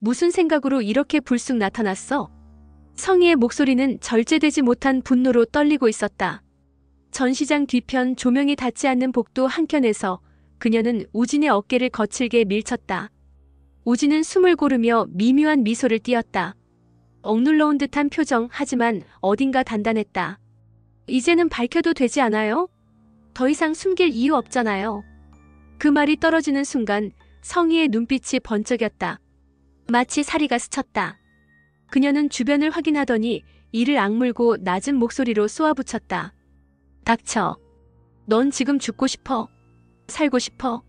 무슨 생각으로 이렇게 불쑥 나타났어? 성희의 목소리는 절제되지 못한 분노로 떨리고 있었다. 전시장 뒤편 조명이 닿지 않는 복도 한켠에서 그녀는 우진의 어깨를 거칠게 밀쳤다. 우진은 숨을 고르며 미묘한 미소를 띄었다. 억눌러온 듯한 표정, 하지만 어딘가 단단했다. 이제는 밝혀도 되지 않아요? 더 이상 숨길 이유 없잖아요. 그 말이 떨어지는 순간 성희의 눈빛이 번쩍였다. 마치 사리가 스쳤다. 그녀는 주변을 확인하더니 이를 악물고 낮은 목소리로 쏘아붙였다. 닥쳐. 넌 지금 죽고 싶어? 살고 싶어?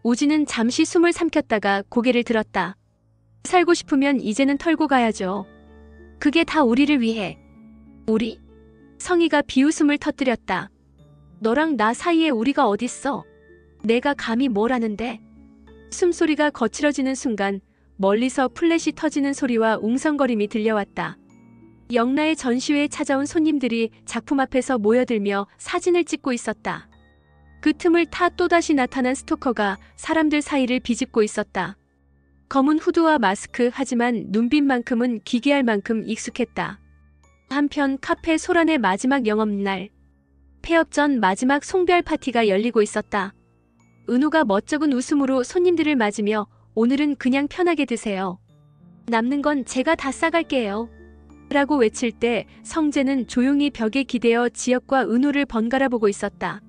우진은 잠시 숨을 삼켰다가 고개를 들었다. 살고 싶으면 이제는 털고 가야죠. 그게 다 우리를 위해. 우리? 성희가 비웃음을 터뜨렸다. 너랑 나 사이에 우리가 어딨어? 내가 감히 뭘 아는데? 숨소리가 거칠어지는 순간 멀리서 플래시 터지는 소리와 웅성거림이 들려왔다. 영라의 전시회에 찾아온 손님들이 작품 앞에서 모여들며 사진을 찍고 있었다. 그 틈을 타 또다시 나타난 스토커가 사람들 사이를 비집고 있었다. 검은 후드와 마스크, 하지만 눈빛만큼은 기괴할 만큼 익숙했다. 한편 카페 소란의 마지막 영업날. 폐업 전 마지막 송별 파티가 열리고 있었다. 은호가 멋쩍은 웃음으로 손님들을 맞으며 오늘은 그냥 편하게 드세요. 남는 건 제가 다 싸갈게요. 라고 외칠 때 성재는 조용히 벽에 기대어 지혁과 은호를 번갈아 보고 있었다.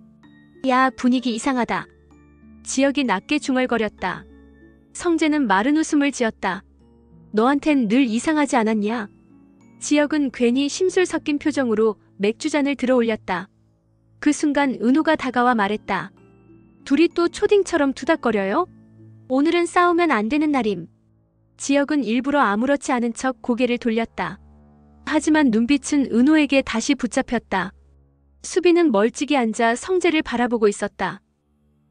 야, 분위기 이상하다. 지혁이 낮게 중얼거렸다. 성재는 마른 웃음을 지었다. 너한텐 늘 이상하지 않았냐? 지혁은 괜히 심술 섞인 표정으로 맥주잔을 들어 올렸다. 그 순간 은호가 다가와 말했다. 둘이 또 초딩처럼 투닥거려요? 오늘은 싸우면 안 되는 날임. 지혁은 일부러 아무렇지 않은 척 고개를 돌렸다. 하지만 눈빛은 은호에게 다시 붙잡혔다. 수빈은 멀찍이 앉아 성재를 바라보고 있었다.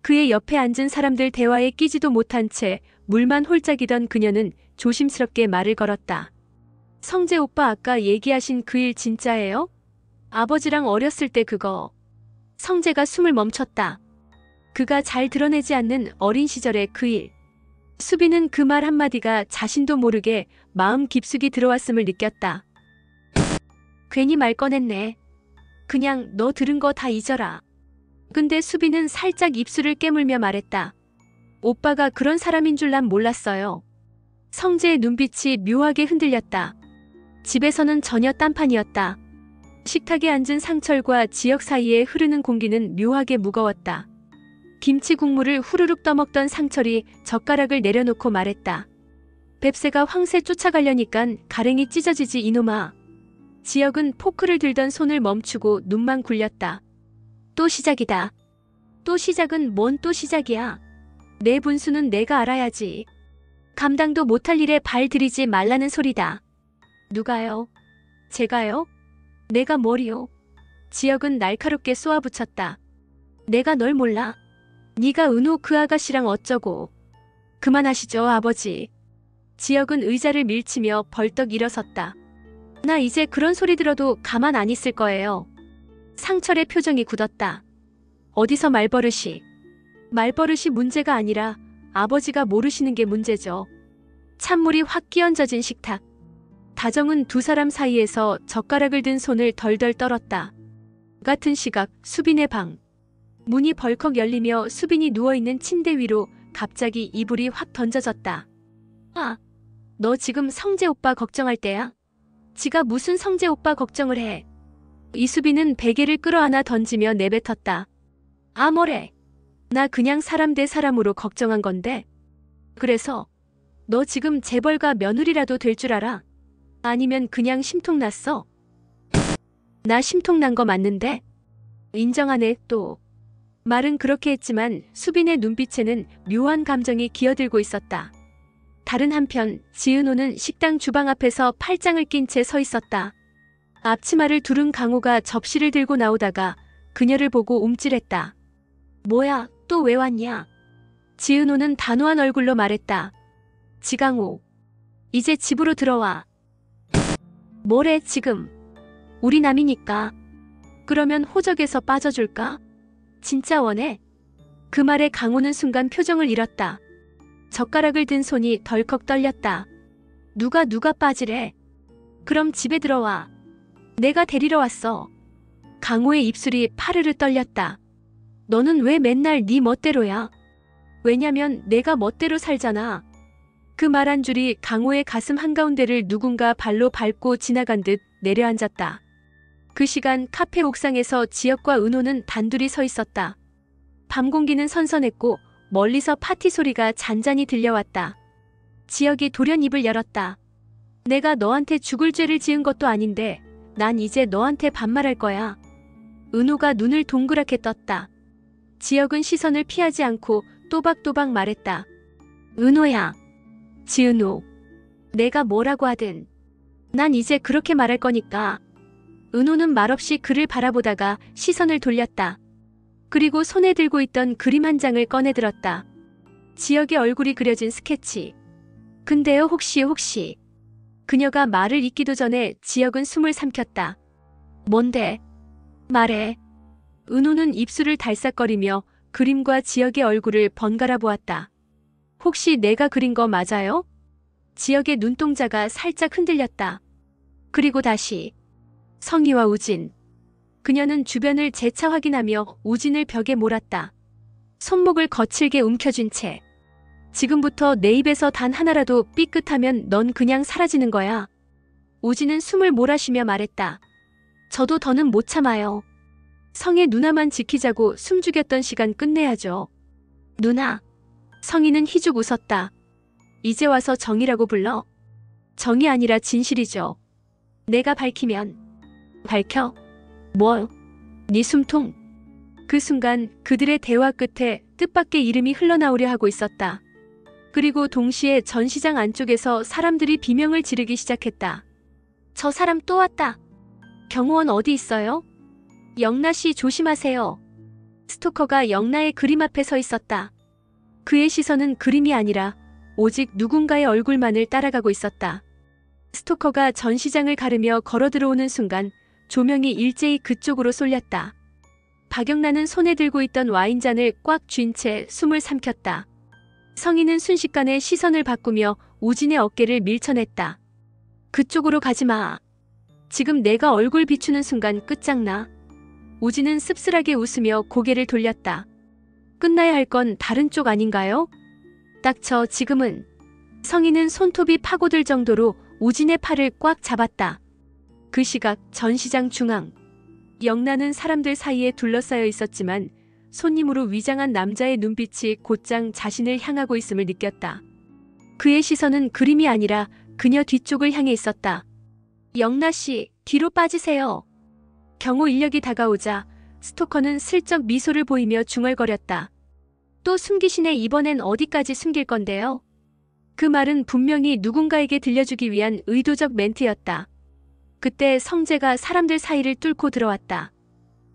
그의 옆에 앉은 사람들 대화에 끼지도 못한 채 물만 홀짝이던 그녀는 조심스럽게 말을 걸었다. 성재 오빠, 아까 얘기하신 그 일 진짜예요? 아버지랑 어렸을 때 그거. 성재가 숨을 멈췄다. 그가 잘 드러내지 않는 어린 시절의 그 일. 수빈은 그 말 한마디가 자신도 모르게 마음 깊숙이 들어왔음을 느꼈다. 괜히 말 꺼냈네. 그냥 너 들은 거 다 잊어라. 근데 수빈은 살짝 입술을 깨물며 말했다. 오빠가 그런 사람인 줄 난 몰랐어요. 성재의 눈빛이 묘하게 흔들렸다. 집에서는 전혀 딴판이었다. 식탁에 앉은 상철과 지혁 사이에 흐르는 공기는 묘하게 무거웠다. 김치 국물을 후루룩 떠먹던 상철이 젓가락을 내려놓고 말했다. 뱁새가 황새 쫓아가려니깐 가랭이 찢어지지 이놈아. 지혁은 포크를 들던 손을 멈추고 눈만 굴렸다. 또 시작이다. 또 시작은 뭔 또 시작이야. 내 분수는 내가 알아야지. 감당도 못할 일에 발 들이지 말라는 소리다. 누가요? 제가요? 내가 뭘이요? 지혁은 날카롭게 쏘아붙였다. 내가 널 몰라. 네가 은호 그 아가씨랑 어쩌고. 그만하시죠, 아버지. 지혁은 의자를 밀치며 벌떡 일어섰다. 나 이제 그런 소리 들어도 가만 안 있을 거예요. 상철의 표정이 굳었다. 어디서 말버릇이. 말버릇이 문제가 아니라 아버지가 모르시는 게 문제죠. 찬물이 확 끼얹어진 식탁. 다정은 두 사람 사이에서 젓가락을 든 손을 덜덜 떨었다. 같은 시각 수빈의 방. 문이 벌컥 열리며 수빈이 누워있는 침대 위로 갑자기 이불이 확 던져졌다. 아, 너 지금 성재 오빠 걱정할 때야? 지가 무슨 성재 오빠 걱정을 해. 이수빈은 베개를 끌어안아 던지며 내뱉었다. 아, 뭐래. 나 그냥 사람 대 사람으로 걱정한 건데. 그래서 너 지금 재벌가 며느리라도 될 줄 알아? 아니면 그냥 심통 났어? 나 심통 난 거 맞는데? 인정하네 또. 말은 그렇게 했지만 수빈의 눈빛에는 묘한 감정이 기어들고 있었다. 다른 한편 지은호는 식당 주방 앞에서 팔짱을 낀 채 서 있었다. 앞치마를 두른 강호가 접시를 들고 나오다가 그녀를 보고 움찔했다. 뭐야, 또 왜 왔냐? 지은호는 단호한 얼굴로 말했다. 지강호, 이제 집으로 들어와. 뭐래 지금? 우리 남이니까. 그러면 호적에서 빠져줄까? 진짜 원해? 그 말에 강호는 순간 표정을 잃었다. 젓가락을 든 손이 덜컥 떨렸다. 누가 빠지래. 그럼 집에 들어와. 내가 데리러 왔어. 강호의 입술이 파르르 떨렸다. 너는 왜 맨날 네 멋대로야? 왜냐면 내가 멋대로 살잖아. 그 말 한 줄이 강호의 가슴 한가운데를 누군가 발로 밟고 지나간 듯 내려앉았다. 그 시간 카페 옥상에서 지혁과 은호는 단둘이 서 있었다. 밤 공기는 선선했고 멀리서 파티 소리가 잔잔히 들려왔다. 지혁이 돌연 입을 열었다. 내가 너한테 죽을 죄를 지은 것도 아닌데 난 이제 너한테 반말할 거야. 은호가 눈을 동그랗게 떴다. 지혁은 시선을 피하지 않고 또박또박 말했다. 은호야. 지은호. 내가 뭐라고 하든 난 이제 그렇게 말할 거니까. 은호는 말없이 그를 바라보다가 시선을 돌렸다. 그리고 손에 들고 있던 그림 한 장을 꺼내들었다. 지혁의 얼굴이 그려진 스케치. 근데요 혹시. 그녀가 말을 잇기도 전에 지혁은 숨을 삼켰다. 뭔데? 말해. 은호는 입술을 달싹거리며 그림과 지혁의 얼굴을 번갈아 보았다. 혹시 내가 그린 거 맞아요? 지혁의 눈동자가 살짝 흔들렸다. 그리고 다시. 성희와 우진. 그녀는 주변을 재차 확인하며 우진을 벽에 몰았다. 손목을 거칠게 움켜쥔 채. 지금부터 내 입에서 단 하나라도 삐끗하면 넌 그냥 사라지는 거야. 우진은 숨을 몰아쉬며 말했다. 저도 더는 못 참아요. 성의 누나만 지키자고 숨죽였던 시간 끝내야죠. 누나. 성희는 희죽 웃었다. 이제 와서 정이라고 불러? 정이 아니라 진실이죠. 내가 밝히면. 밝혀? 뭐? 네 숨통? 그 순간 그들의 대화 끝에 뜻밖의 이름이 흘러나오려 하고 있었다. 그리고 동시에 전시장 안쪽에서 사람들이 비명을 지르기 시작했다. 저 사람 또 왔다. 경호원 어디 있어요? 영나 씨 조심하세요. 스토커가 영나의 그림 앞에 서 있었다. 그의 시선은 그림이 아니라 오직 누군가의 얼굴만을 따라가고 있었다. 스토커가 전시장을 가르며 걸어 들어오는 순간 조명이 일제히 그쪽으로 쏠렸다. 박영란은 손에 들고 있던 와인잔을 꽉 쥔 채 숨을 삼켰다. 성희는 순식간에 시선을 바꾸며 우진의 어깨를 밀쳐냈다. 그쪽으로 가지 마. 지금 내가 얼굴 비추는 순간 끝장나. 우진은 씁쓸하게 웃으며 고개를 돌렸다. 끝나야 할 건 다른 쪽 아닌가요? 닥쳐 지금은. 성희는 손톱이 파고들 정도로 우진의 팔을 꽉 잡았다. 그 시각 전시장 중앙. 영란은 사람들 사이에 둘러싸여 있었지만 손님으로 위장한 남자의 눈빛이 곧장 자신을 향하고 있음을 느꼈다. 그의 시선은 그림이 아니라 그녀 뒤쪽을 향해 있었다. 영나 씨, 뒤로 빠지세요. 경호 인력이 다가오자 스토커는 슬쩍 미소를 보이며 중얼거렸다. 또 숨기시네. 이번엔 어디까지 숨길 건데요? 그 말은 분명히 누군가에게 들려주기 위한 의도적 멘트였다. 그때 성재가 사람들 사이를 뚫고 들어왔다.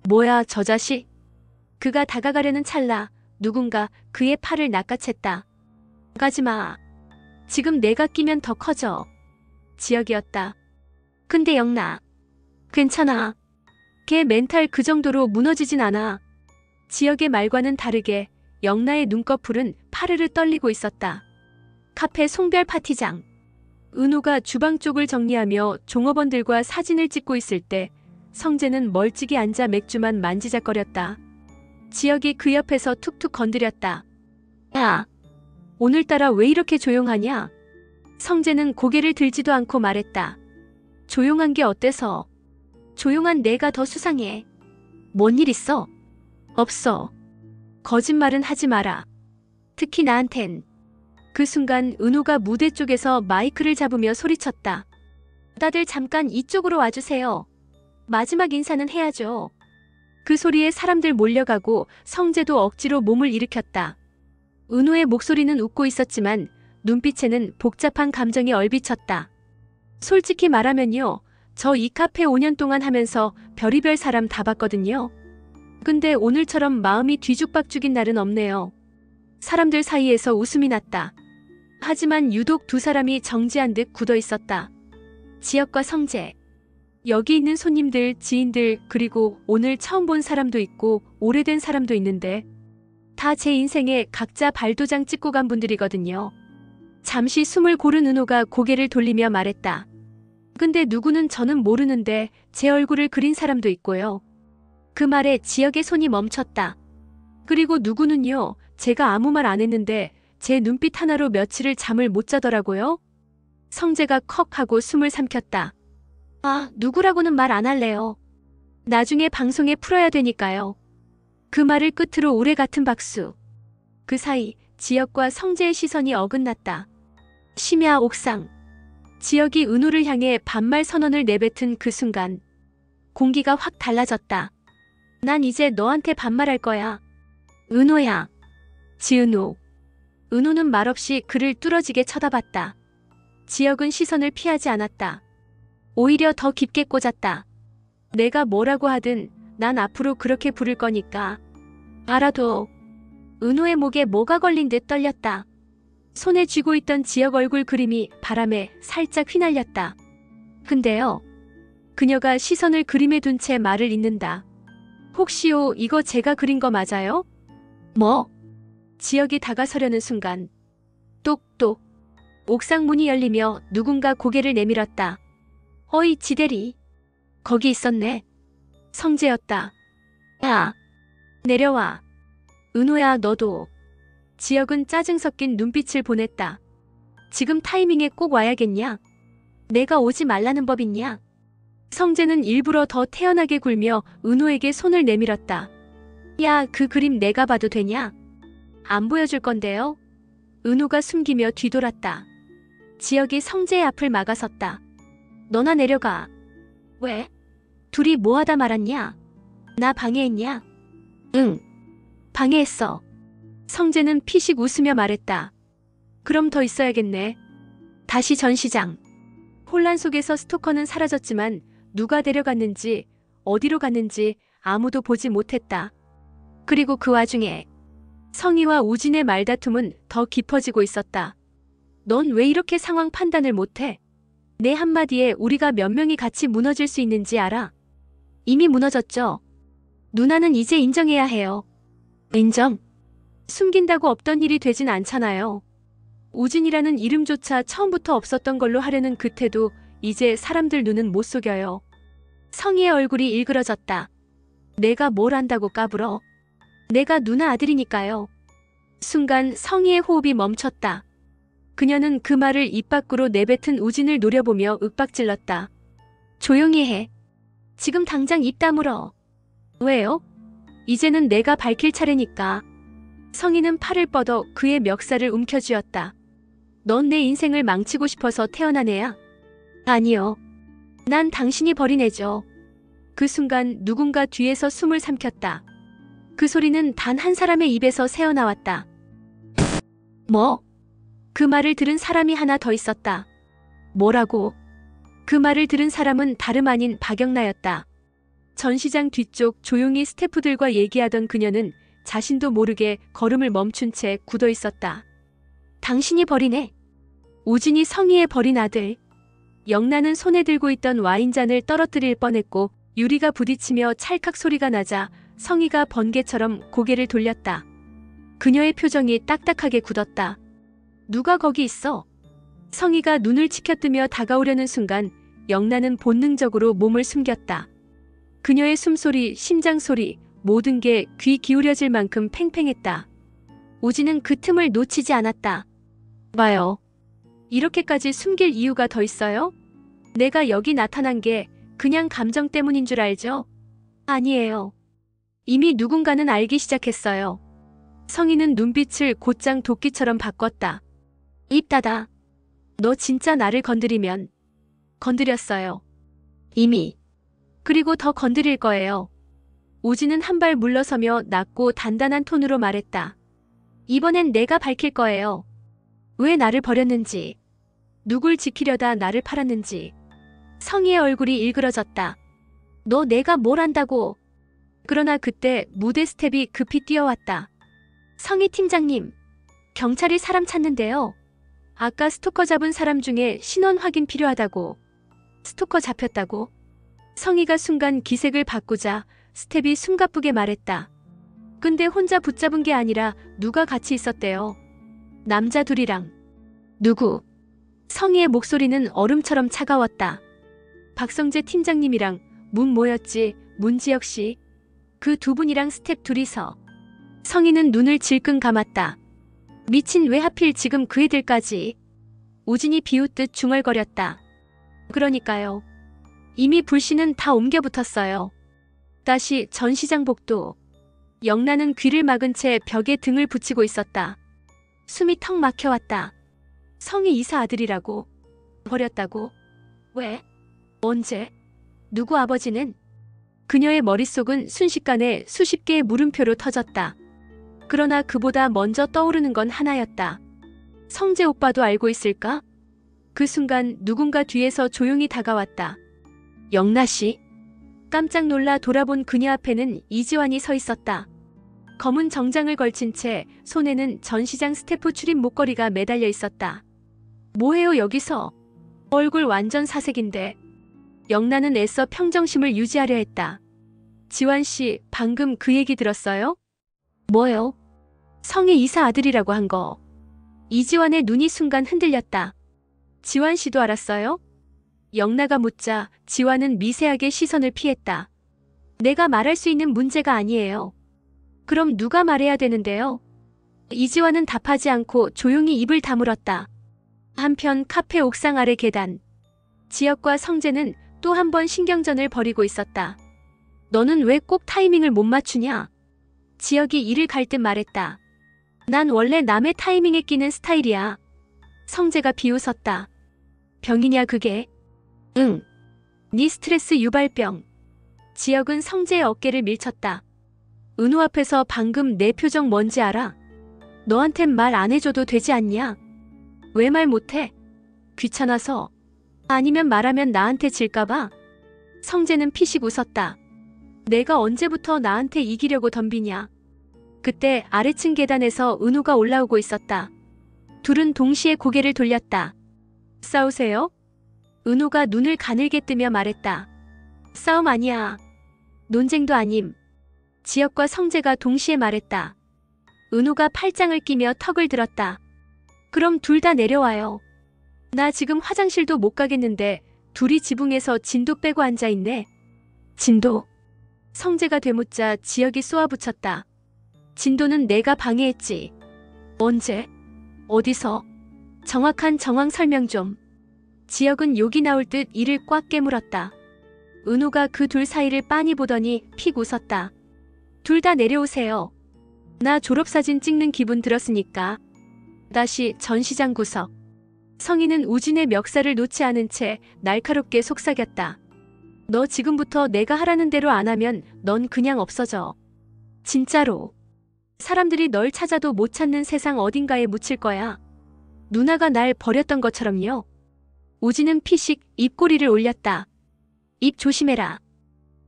뭐야 저 자식? 그가 다가가려는 찰나 누군가 그의 팔을 낚아챘다. 가지마. 지금 내가 끼면 더 커져. 지혁이었다. 근데 영나. 괜찮아. 걔 멘탈 그 정도로 무너지진 않아. 지혁의 말과는 다르게 영나의 눈꺼풀은 파르르 떨리고 있었다. 카페 송별 파티장. 은호가 주방 쪽을 정리하며 종업원들과 사진을 찍고 있을 때 성재는 멀찍이 앉아 맥주만 만지작거렸다. 지혁이 그 옆에서 툭툭 건드렸다. 야, 오늘따라 왜 이렇게 조용하냐? 성재는 고개를 들지도 않고 말했다. 조용한 게 어때서? 조용한 내가 더 수상해. 뭔 일 있어? 없어. 거짓말은 하지 마라. 특히 나한텐. 그 순간 은호가 무대 쪽에서 마이크를 잡으며 소리쳤다. 다들 잠깐 이쪽으로 와주세요. 마지막 인사는 해야죠. 그 소리에 사람들 몰려가고 성재도 억지로 몸을 일으켰다. 은호의 목소리는 웃고 있었지만 눈빛에는 복잡한 감정이 얼비쳤다. 솔직히 말하면요. 저 이 카페 5년 동안 하면서 별의별 사람 다 봤거든요. 근데 오늘처럼 마음이 뒤죽박죽인 날은 없네요. 사람들 사이에서 웃음이 났다. 하지만 유독 두 사람이 정지한 듯 굳어 있었다. 지혁과 성재. 여기 있는 손님들, 지인들, 그리고 오늘 처음 본 사람도 있고 오래된 사람도 있는데 다 제 인생에 각자 발도장 찍고 간 분들이거든요. 잠시 숨을 고른 은호가 고개를 돌리며 말했다. 근데 누구는 저는 모르는데 제 얼굴을 그린 사람도 있고요. 그 말에 지혁의 손이 멈췄다. 그리고 누구는요, 제가 아무 말 안 했는데 제 눈빛 하나로 며칠을 잠을 못 자더라고요. 성재가 컥 하고 숨을 삼켰다. 아, 누구라고는 말 안 할래요. 나중에 방송에 풀어야 되니까요. 그 말을 끝으로 우레 같은 박수. 그 사이 지혁과 성재의 시선이 어긋났다. 심야 옥상. 지혁이 은호를 향해 반말 선언을 내뱉은 그 순간 공기가 확 달라졌다. 난 이제 너한테 반말할 거야. 은호야. 지은호. 은호는 말없이 그를 뚫어지게 쳐다봤다. 지혁은 시선을 피하지 않았다. 오히려 더 깊게 꽂았다. 내가 뭐라고 하든 난 앞으로 그렇게 부를 거니까. 알아도. 은호의 목에 뭐가 걸린 듯 떨렸다. 손에 쥐고 있던 지혁 얼굴 그림이 바람에 살짝 휘날렸다. 근데요. 그녀가 시선을 그림에 둔 채 말을 잇는다. 혹시요, 이거 제가 그린 거 맞아요? 뭐? 지혁이 다가서려는 순간 똑똑. 옥상 문이 열리며 누군가 고개를 내밀었다. 어이, 지대리. 거기 있었네. 성재였다. 야, 내려와. 은호야, 너도. 지혁은 짜증 섞인 눈빛을 보냈다. 지금 타이밍에 꼭 와야겠냐? 내가 오지 말라는 법 있냐? 성재는 일부러 더 태연하게 굴며 은호에게 손을 내밀었다. 야, 그 그림 내가 봐도 되냐? 안 보여줄 건데요? 은호가 숨기며 뒤돌았다. 지혁이 성재의 앞을 막아섰다. 너나 내려가. 왜? 둘이 뭐하다 말았냐? 나 방해했냐? 응. 방해했어. 성재는 피식 웃으며 말했다. 그럼 더 있어야겠네. 다시 전시장. 혼란 속에서 스토커는 사라졌지만 누가 데려갔는지 어디로 갔는지 아무도 보지 못했다. 그리고 그 와중에 성희와 우진의 말다툼은 더 깊어지고 있었다. 넌 왜 이렇게 상황 판단을 못해? 내 한마디에 우리가 몇 명이 같이 무너질 수 있는지 알아? 이미 무너졌죠? 누나는 이제 인정해야 해요. 인정? 숨긴다고 없던 일이 되진 않잖아요. 우진이라는 이름조차 처음부터 없었던 걸로 하려는 그 태도, 이제 사람들 눈은 못 속여요. 성희의 얼굴이 일그러졌다. 내가 뭘 안다고 까불어? 내가 누나 아들이니까요. 순간 성희의 호흡이 멈췄다. 그녀는 그 말을 입 밖으로 내뱉은 우진을 노려보며 윽박질렀다. 조용히 해. 지금 당장 입 다물어. 왜요? 이제는 내가 밝힐 차례니까. 성희는 팔을 뻗어 그의 멱살을 움켜쥐었다. 넌 내 인생을 망치고 싶어서 태어난 애야? 아니요. 난 당신이 버린 애죠. 그 순간 누군가 뒤에서 숨을 삼켰다. 그 소리는 단 한 사람의 입에서 새어나왔다. 뭐? 그 말을 들은 사람이 하나 더 있었다. 뭐라고? 그 말을 들은 사람은 다름 아닌 박영나였다. 전시장 뒤쪽 조용히 스태프들과 얘기하던 그녀는 자신도 모르게 걸음을 멈춘 채 굳어 있었다. 당신이 버린 애? 우진이 성희의 버린 아들. 영나는 손에 들고 있던 와인잔을 떨어뜨릴 뻔했고 유리가 부딪히며 찰칵 소리가 나자 성희가 번개처럼 고개를 돌렸다. 그녀의 표정이 딱딱하게 굳었다. 누가 거기 있어? 성희가 눈을 치켜뜨며 다가오려는 순간 영나는 본능적으로 몸을 숨겼다. 그녀의 숨소리, 심장소리, 모든 게 귀 기울여질 만큼 팽팽했다. 우진은 그 틈을 놓치지 않았다. 봐요. 이렇게까지 숨길 이유가 더 있어요? 내가 여기 나타난 게 그냥 감정 때문인 줄 알죠? 아니에요. 이미 누군가는 알기 시작했어요. 성희는 눈빛을 곧장 도끼처럼 바꿨다. 입 닫아. 너 진짜 나를 건드리면. 건드렸어요. 이미. 그리고 더 건드릴 거예요. 우진은 한 발 물러서며 낮고 단단한 톤으로 말했다. 이번엔 내가 밝힐 거예요. 왜 나를 버렸는지. 누굴 지키려다 나를 팔았는지. 성희의 얼굴이 일그러졌다. 너 내가 뭘 안다고. 그러나 그때 무대 스텝이 급히 뛰어왔다. 성희 팀장님, 경찰이 사람 찾는데요. 아까 스토커 잡은 사람 중에 신원 확인 필요하다고. 스토커 잡혔다고. 성희가 순간 기색을 바꾸자 스텝이 숨가쁘게 말했다. 근데 혼자 붙잡은 게 아니라 누가 같이 있었대요. 남자 둘이랑. 누구? 성희의 목소리는 얼음처럼 차가웠다. 박성재 팀장님이랑 뭐였지? 문지혁 씨. 그 두 분이랑 스텝 둘이서. 성희는 눈을 질끈 감았다. 미친, 왜 하필 지금 그 애들까지. 우진이 비웃듯 중얼거렸다. 그러니까요. 이미 불씨는 다 옮겨붙었어요. 다시 전시장 복도. 영란은 귀를 막은 채 벽에 등을 붙이고 있었다. 숨이 턱 막혀왔다. 성희 이사 아들이라고. 버렸다고? 왜? 언제? 누구? 아버지는? 그녀의 머릿속은 순식간에 수십 개의 물음표로 터졌다. 그러나 그보다 먼저 떠오르는 건 하나였다. 성재 오빠도 알고 있을까? 그 순간 누군가 뒤에서 조용히 다가왔다. 영나 씨? 깜짝 놀라 돌아본 그녀 앞에는 이지환이 서 있었다. 검은 정장을 걸친 채 손에는 전시장 스태프 출입 목걸이가 매달려 있었다. 뭐해요 여기서? 얼굴 완전 사색인데. 영란은 애써 평정심을 유지하려 했다. 지환 씨, 방금 그 얘기 들었어요? 뭐요? 성희 이사 아들이라고 한 거. 이지환의 눈이 순간 흔들렸다. 지환 씨도 알았어요? 영나가 묻자 지환은 미세하게 시선을 피했다. 내가 말할 수 있는 문제가 아니에요. 그럼 누가 말해야 되는데요? 이지환은 답하지 않고 조용히 입을 다물었다. 한편 카페 옥상 아래 계단. 지혁과 성재는 또 한 번 신경전을 벌이고 있었다. 너는 왜 꼭 타이밍을 못 맞추냐? 지혁이 이를 갈 듯 말했다. 난 원래 남의 타이밍에 끼는 스타일이야. 성재가 비웃었다. 병이냐 그게? 응. 네 스트레스 유발병. 지혁은 성재의 어깨를 밀쳤다. 은우 앞에서 방금 내 표정 뭔지 알아? 너한텐 말 안 해줘도 되지 않냐? 왜 말 못해? 귀찮아서? 아니면 말하면 나한테 질까봐? 성재는 피식 웃었다. 내가 언제부터 나한테 이기려고 덤비냐? 그때 아래층 계단에서 은우가 올라오고 있었다. 둘은 동시에 고개를 돌렸다. 싸우세요? 은우가 눈을 가늘게 뜨며 말했다. 싸움 아니야. 논쟁도 아님. 지혁과 성재가 동시에 말했다. 은우가 팔짱을 끼며 턱을 들었다. 그럼 둘 다 내려와요. 나 지금 화장실도 못 가겠는데 둘이 지붕에서 진도 빼고 앉아있네. 진도? 성재가 되묻자 지혁이 쏘아붙였다. 진도는 내가 방해했지. 언제? 어디서? 정확한 정황 설명 좀. 지혁은 욕이 나올 듯 이를 꽉 깨물었다. 은우가 그 둘 사이를 빤히 보더니 픽 웃었다. 둘 다 내려오세요. 나 졸업사진 찍는 기분 들었으니까. 다시 전시장 구석. 성희는 우진의 멱살을 놓지 않은 채 날카롭게 속삭였다. 너 지금부터 내가 하라는 대로 안 하면 넌 그냥 없어져. 진짜로. 사람들이 널 찾아도 못 찾는 세상 어딘가에 묻힐 거야. 누나가 날 버렸던 것처럼요. 우진은 피식 입꼬리를 올렸다. 입 조심해라.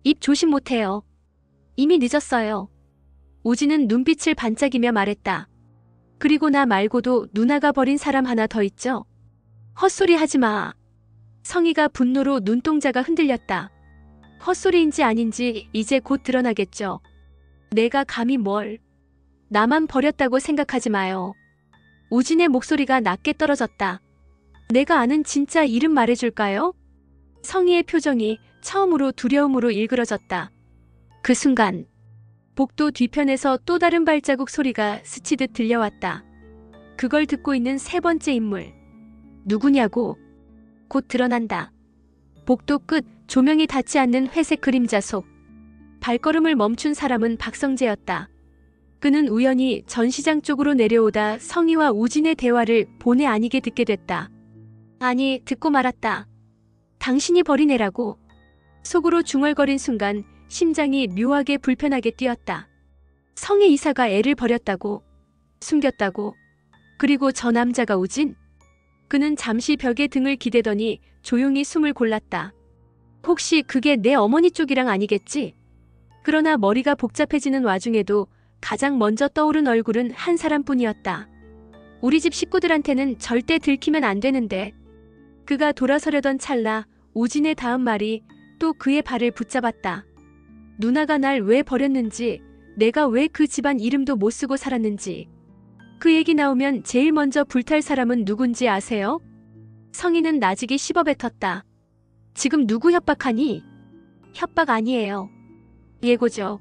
입 조심 못해요. 이미 늦었어요. 우진은 눈빛을 반짝이며 말했다. 그리고 나 말고도 누나가 버린 사람 하나 더 있죠? 헛소리 하지 마. 성희가 분노로 눈동자가 흔들렸다. 헛소리인지 아닌지 이제 곧 드러나겠죠. 내가 감히 뭘. 나만 버렸다고 생각하지 마요. 우진의 목소리가 낮게 떨어졌다. 내가 아는 진짜 이름 말해줄까요? 성희의 표정이 처음으로 두려움으로 일그러졌다. 그 순간 복도 뒤편에서 또 다른 발자국 소리가 스치듯 들려왔다. 그걸 듣고 있는 세 번째 인물. 누구냐고? 곧 드러난다. 복도 끝 조명이 닿지 않는 회색 그림자 속. 발걸음을 멈춘 사람은 박성재였다. 그는 우연히 전시장 쪽으로 내려오다 성희와 우진의 대화를 본의 아니게 듣게 됐다. 아니, 듣고 말았다. 당신이 버린 애라고. 속으로 중얼거린 순간 심장이 묘하게 불편하게 뛰었다. 성희 이사가 애를 버렸다고. 숨겼다고. 그리고 저 남자가 우진? 그는 잠시 벽에 등을 기대더니 조용히 숨을 골랐다. 혹시 그게 내 어머니 쪽이랑 아니겠지? 그러나 머리가 복잡해지는 와중에도 가장 먼저 떠오른 얼굴은 한 사람뿐이었다. 우리 집 식구들한테는 절대 들키면 안 되는데. 그가 돌아서려던 찰나 우진의 다음 말이 또 그의 발을 붙잡았다. 누나가 날 왜 버렸는지, 내가 왜 그 집안 이름도 못 쓰고 살았는지. 그 얘기 나오면 제일 먼저 불탈 사람은 누군지 아세요? 성희는 나직이 씹어뱉었다. 지금 누구 협박하니? 협박 아니에요. 예고죠.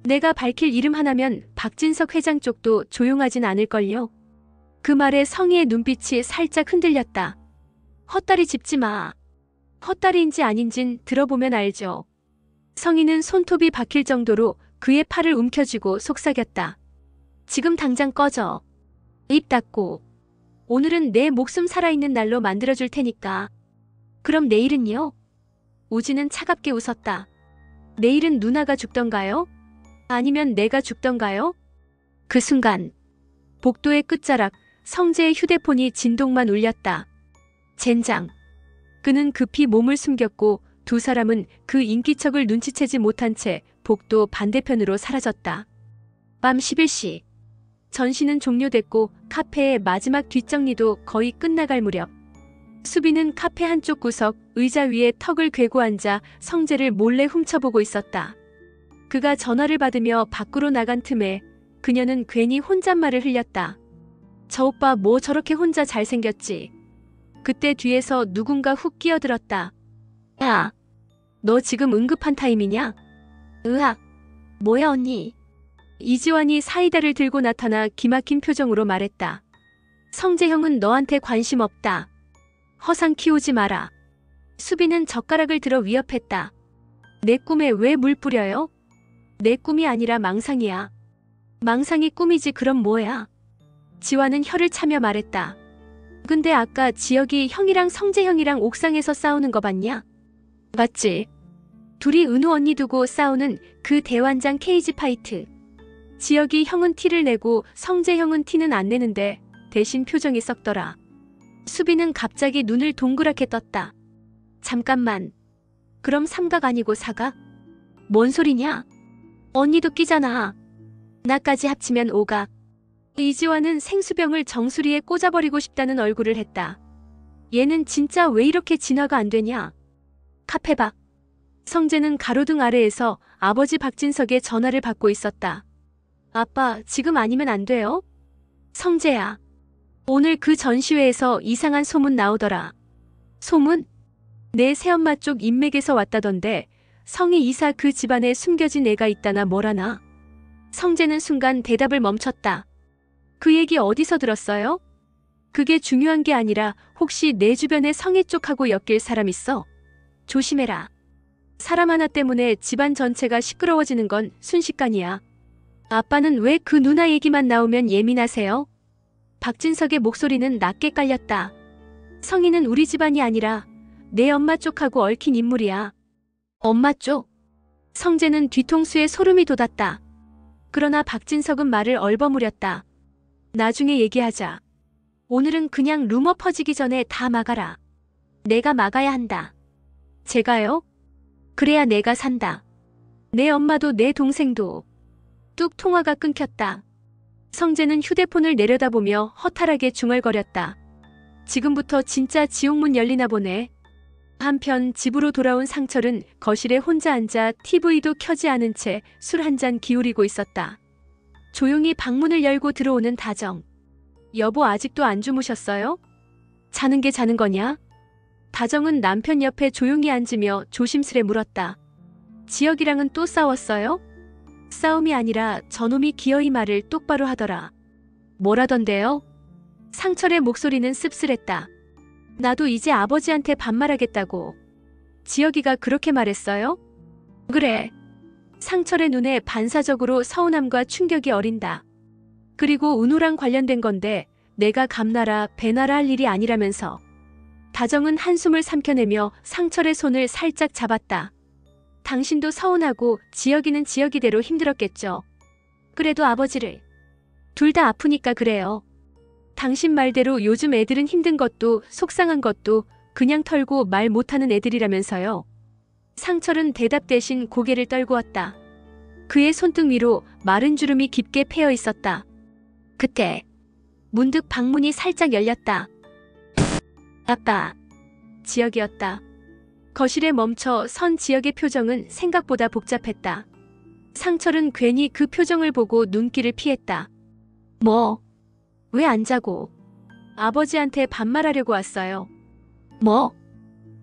내가 밝힐 이름 하나면 박진석 회장 쪽도 조용하진 않을걸요. 그 말에 성희의 눈빛이 살짝 흔들렸다. 헛다리 짚지 마. 헛다리인지 아닌진 들어보면 알죠. 성희는 손톱이 박힐 정도로 그의 팔을 움켜쥐고 속삭였다. 지금 당장 꺼져. 입 닫고. 오늘은 내 목숨 살아있는 날로 만들어줄 테니까. 그럼 내일은요? 우진은 차갑게 웃었다. 내일은 누나가 죽던가요? 아니면 내가 죽던가요? 그 순간 복도의 끝자락 성재의 휴대폰이 진동만 울렸다. 젠장. 그는 급히 몸을 숨겼고 두 사람은 그 인기척을 눈치채지 못한 채 복도 반대편으로 사라졌다. 밤 11시. 전시는 종료됐고 카페의 마지막 뒷정리도 거의 끝나갈 무렵. 수빈은 카페 한쪽 구석 의자 위에 턱을 괴고 앉아 성재를 몰래 훔쳐보고 있었다. 그가 전화를 받으며 밖으로 나간 틈에 그녀는 괜히 혼잣말을 흘렸다. 저 오빠 뭐 저렇게 혼자 잘생겼지? 그때 뒤에서 누군가 훅 끼어들었다. 야, 너 지금 응급한 타임이냐? 으악, 뭐야 언니? 이지환이 사이다를 들고 나타나 기막힌 표정으로 말했다. 성재 형은 너한테 관심 없다. 허상 키우지 마라. 수빈은 젓가락을 들어 위협했다. 내 꿈에 왜 물 뿌려요? 내 꿈이 아니라 망상이야. 망상이 꿈이지 그럼 뭐야? 지환은 혀를 차며 말했다. 근데 아까 지혁이 형이랑 성재 형이랑 옥상에서 싸우는 거 봤냐? 맞지? 둘이 은우 언니 두고 싸우는 그 대환장 케이지 파이트. 지혁이 형은 티를 내고 성재 형은 티는 안 내는데 대신 표정이 썩더라. 수빈은 갑자기 눈을 동그랗게 떴다. 잠깐만. 그럼 삼각 아니고 사각? 뭔 소리냐? 언니도 끼잖아. 나까지 합치면 오각. 이지환은 생수병을 정수리에 꽂아버리고 싶다는 얼굴을 했다. 얘는 진짜 왜 이렇게 진화가 안 되냐? 카페 밖. 성재는 가로등 아래에서 아버지 박진석의 전화를 받고 있었다. 아빠, 지금 아니면 안 돼요? 성재야. 오늘 그 전시회에서 이상한 소문 나오더라. 소문? 내 새엄마 쪽 인맥에서 왔다던데 성희 이사 그 집안에 숨겨진 애가 있다나 뭐라나. 성재는 순간 대답을 멈췄다. 그 얘기 어디서 들었어요? 그게 중요한 게 아니라 혹시 내 주변에 성희 쪽하고 엮일 사람 있어? 조심해라. 사람 하나 때문에 집안 전체가 시끄러워지는 건 순식간이야. 아빠는 왜 그 누나 얘기만 나오면 예민하세요? 박진석의 목소리는 낮게 깔렸다. 성희는 우리 집안이 아니라 내 엄마 쪽하고 얽힌 인물이야. 엄마 쪽? 성재는 뒤통수에 소름이 돋았다. 그러나 박진석은 말을 얼버무렸다. 나중에 얘기하자. 오늘은 그냥 루머 퍼지기 전에 다 막아라. 내가 막아야 한다. 제가요? 그래야 내가 산다. 내 엄마도 내 동생도. 뚝 통화가 끊겼다. 성재는 휴대폰을 내려다보며 허탈하게 중얼거렸다. 지금부터 진짜 지옥문 열리나 보네. 한편 집으로 돌아온 상철은 거실에 혼자 앉아 TV도 켜지 않은 채 술 한 잔 기울이고 있었다. 조용히 방문을 열고 들어오는 다정. 여보 아직도 안 주무셨어요? 자는 게 자는 거냐? 다정은 남편 옆에 조용히 앉으며 조심스레 물었다. 지혁이랑은 또 싸웠어요? 싸움이 아니라 저놈이 기어이 말을 똑바로 하더라. 뭐라던데요? 상철의 목소리는 씁쓸했다. 나도 이제 아버지한테 반말하겠다고. 지혁이가 그렇게 말했어요? 그래. 상철의 눈에 반사적으로 서운함과 충격이 어린다. 그리고 은우랑 관련된 건데 내가 감나라 배나라 할 일이 아니라면서. 다정은 한숨을 삼켜내며 상철의 손을 살짝 잡았다. 당신도 서운하고 지혁이는 지혁이대로 힘들었겠죠. 그래도 아버지를. 둘 다 아프니까 그래요. 당신 말대로 요즘 애들은 힘든 것도 속상한 것도 그냥 털고 말 못하는 애들이라면서요. 상철은 대답 대신 고개를 떨구었다. 그의 손등 위로 마른 주름이 깊게 패여 있었다. 그때 문득 방문이 살짝 열렸다. 아빠. 지혁이었다. 거실에 멈춰 선 지혁의 표정은 생각보다 복잡했다. 상철은 괜히 그 표정을 보고 눈길을 피했다. 뭐? 왜 안 자고? 아버지한테 반말하려고 왔어요. 뭐?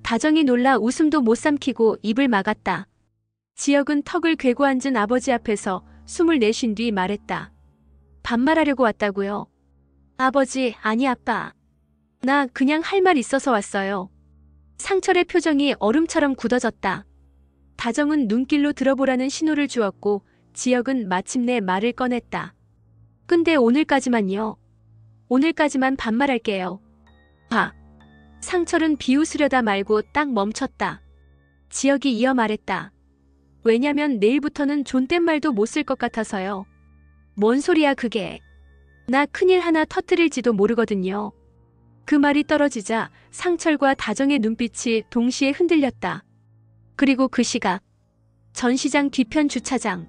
다정이 놀라 웃음도 못 삼키고 입을 막았다. 지혁은 턱을 괴고 앉은 아버지 앞에서 숨을 내쉰 뒤 말했다. 반말하려고 왔다고요? 아버지, 아니 아빠. 나 그냥 할 말 있어서 왔어요. 상철의 표정이 얼음처럼 굳어졌다. 다정은 눈길로 들어보라는 신호를 주었고 지혁은 마침내 말을 꺼냈다. 근데 오늘까지만요. 오늘까지만 반말할게요. 아. 상철은 비웃으려다 말고 딱 멈췄다. 지혁이 이어 말했다. 왜냐면 내일부터는 존댓말도 못 쓸 것 같아서요. 뭔 소리야 그게. 나 큰일 하나 터뜨릴지도 모르거든요. 그 말이 떨어지자 상철과 다정의 눈빛이 동시에 흔들렸다. 그리고 그 시각 전시장 뒤편 주차장.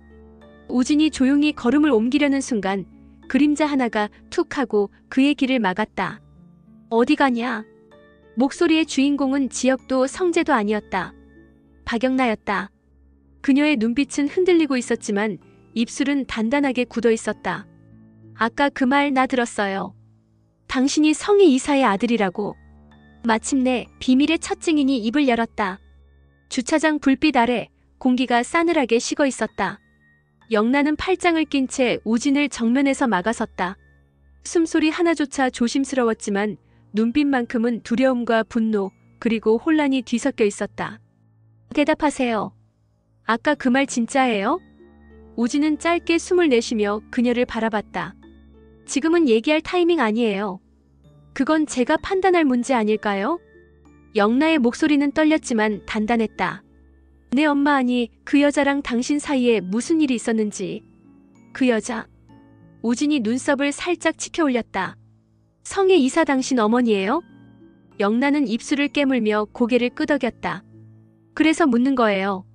우진이 조용히 걸음을 옮기려는 순간 그림자 하나가 툭 하고 그의 길을 막았다. 어디 가냐? 목소리의 주인공은 지혁도 성재도 아니었다. 박영나였다. 그녀의 눈빛은 흔들리고 있었지만 입술은 단단하게 굳어 있었다. 아까 그 말 나 들었어요. 당신이 성희 이사의 아들이라고. 마침내 비밀의 첫 증인이 입을 열었다. 주차장 불빛 아래 공기가 싸늘하게 식어 있었다. 영란은 팔짱을 낀 채 우진을 정면에서 막아섰다. 숨소리 하나조차 조심스러웠지만 눈빛만큼은 두려움과 분노 그리고 혼란이 뒤섞여 있었다. 대답하세요. 아까 그 말 진짜예요? 우진은 짧게 숨을 내쉬며 그녀를 바라봤다. 지금은 얘기할 타이밍 아니에요. 그건 제가 판단할 문제 아닐까요? 영나의 목소리는 떨렸지만 단단했다. 내 엄마 아니 그 여자랑 당신 사이에 무슨 일이 있었는지. 그 여자. 우진이 눈썹을 살짝 치켜 올렸다. 성의 이사 당신 어머니예요? 영란은 입술을 깨물며 고개를 끄덕였다. 그래서 묻는 거예요.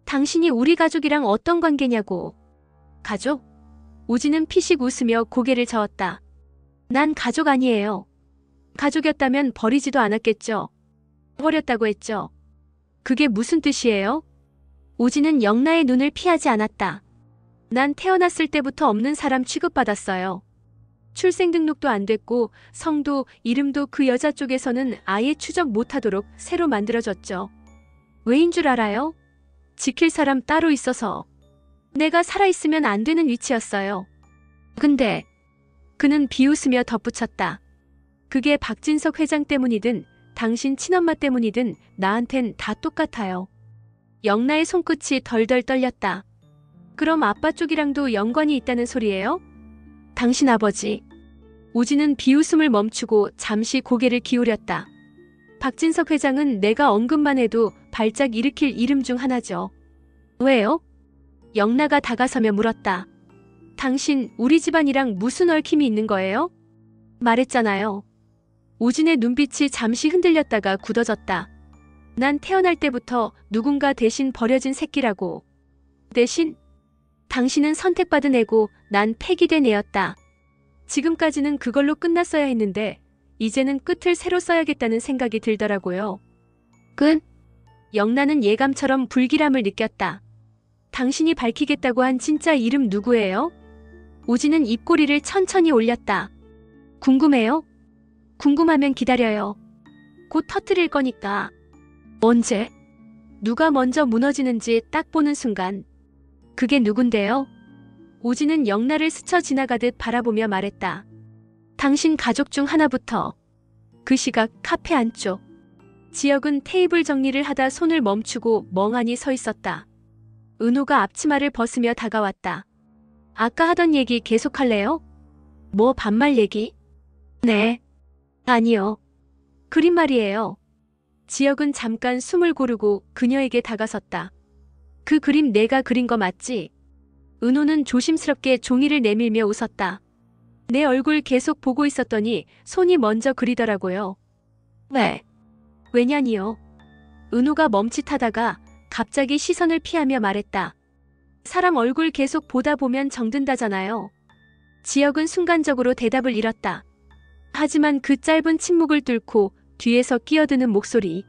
당신이 우리 가족이랑 어떤 관계냐고. 가족? 우진은 피식 웃으며 고개를 저었다. 난 가족 아니에요. 가족이었다면 버리지도 않았겠죠. 버렸다고 했죠. 그게 무슨 뜻이에요? 우진은 영나의 눈을 피하지 않았다. 난 태어났을 때부터 없는 사람 취급받았어요. 출생등록도 안 됐고 성도 이름도 그 여자 쪽에서는 아예 추적 못하도록 새로 만들어졌죠. 왜인 줄 알아요? 지킬 사람 따로 있어서. 내가 살아있으면 안 되는 위치였어요. 근데 그는 비웃으며 덧붙였다. 그게 박진석 회장 때문이든 당신 친엄마 때문이든 나한텐 다 똑같아요. 영나의 손끝이 덜덜 떨렸다. 그럼 아빠 쪽이랑도 연관이 있다는 소리예요? 당신 아버지. 우진은 비웃음을 멈추고 잠시 고개를 기울였다. 박진석 회장은 내가 언급만 해도 발작 일으킬 이름 중 하나죠. 왜요? 영나가 다가서며 물었다. 당신 우리 집안이랑 무슨 얽힘이 있는 거예요? 말했잖아요. 우진의 눈빛이 잠시 흔들렸다가 굳어졌다. 난 태어날 때부터 누군가 대신 버려진 새끼라고. 대신? 당신은 선택받은 애고 난 폐기된 애였다. 지금까지는 그걸로 끝났어야 했는데 이제는 끝을 새로 써야겠다는 생각이 들더라고요. 끝? 영란은 예감처럼 불길함을 느꼈다. 당신이 밝히겠다고 한 진짜 이름 누구예요? 우진은 입꼬리를 천천히 올렸다. 궁금해요? 궁금하면 기다려요. 곧 터뜨릴 거니까. 언제? 누가 먼저 무너지는지 딱 보는 순간. 그게 누군데요? 우진은 영란을 스쳐 지나가듯 바라보며 말했다. 당신 가족 중 하나부터. 그 시각 카페 안쪽. 지혁은 테이블 정리를 하다 손을 멈추고 멍하니 서 있었다. 은호가 앞치마를 벗으며 다가왔다. 아까 하던 얘기 계속할래요? 뭐 반말 얘기? 네. 아니요. 그림 말이에요. 지혁은 잠깐 숨을 고르고 그녀에게 다가섰다. 그 그림 내가 그린 거 맞지? 은호는 조심스럽게 종이를 내밀며 웃었다. 내 얼굴 계속 보고 있었더니 손이 먼저 그리더라고요. 왜? 왜냐니요? 은호가 멈칫하다가 갑자기 시선을 피하며 말했다. 사람 얼굴 계속 보다 보면 정든다잖아요. 지혁은 순간적으로 대답을 잃었다. 하지만 그 짧은 침묵을 뚫고 뒤에서 끼어드는 목소리.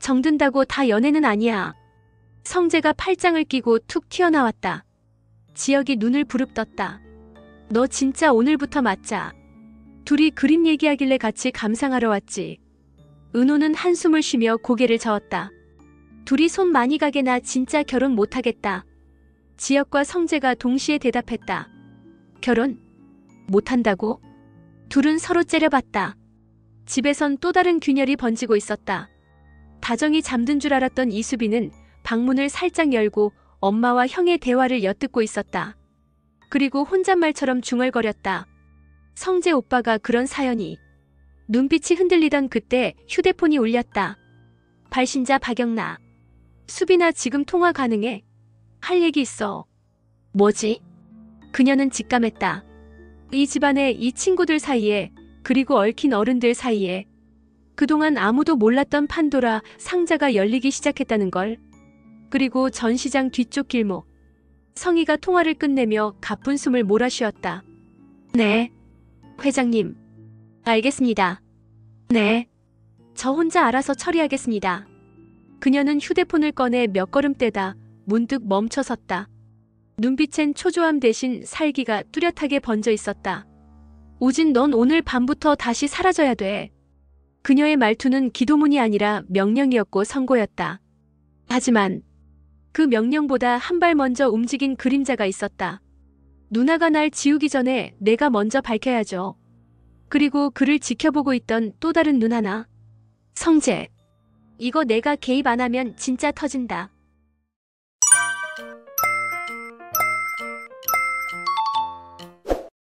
정든다고 다 연애는 아니야. 성재가 팔짱을 끼고 툭 튀어나왔다. 지혁이 눈을 부릅떴다. 너 진짜 오늘부터 맞자. 둘이 그림 얘기하길래 같이 감상하러 왔지. 은호는 한숨을 쉬며 고개를 저었다. 둘이 손 많이 가게 나 진짜 결혼 못하겠다. 지혁과 성재가 동시에 대답했다. 결혼? 못한다고? 둘은 서로 째려봤다. 집에선 또 다른 균열이 번지고 있었다. 다정이 잠든 줄 알았던 이수빈은 방문을 살짝 열고 엄마와 형의 대화를 엿듣고 있었다. 그리고 혼잣말처럼 중얼거렸다. 성재 오빠가 그런 사연이. 눈빛이 흔들리던 그때 휴대폰이 울렸다. 발신자 박영나. 수빈아 지금 통화 가능해? 할 얘기 있어. 뭐지? 그녀는 직감했다. 이 집안에 이 친구들 사이에 그리고 얽힌 어른들 사이에 그동안 아무도 몰랐던 판도라 상자가 열리기 시작했다는 걸. 그리고 전시장 뒤쪽 길목. 성희가 통화를 끝내며 가쁜 숨을 몰아쉬었다. 네. 회장님. 알겠습니다. 네. 저 혼자 알아서 처리하겠습니다. 그녀는 휴대폰을 꺼내 몇 걸음 떼다 문득 멈춰섰다. 눈빛엔 초조함 대신 살기가 뚜렷하게 번져 있었다. 우진, 넌 오늘 밤부터 다시 사라져야 돼. 그녀의 말투는 기도문이 아니라 명령이었고 선고였다. 하지만 그 명령보다 한 발 먼저 움직인 그림자가 있었다. 누나가 날 지우기 전에 내가 먼저 밝혀야죠. 그리고 그를 지켜보고 있던 또 다른 눈 하나. 성재. 이거 내가 개입 안 하면 진짜 터진다.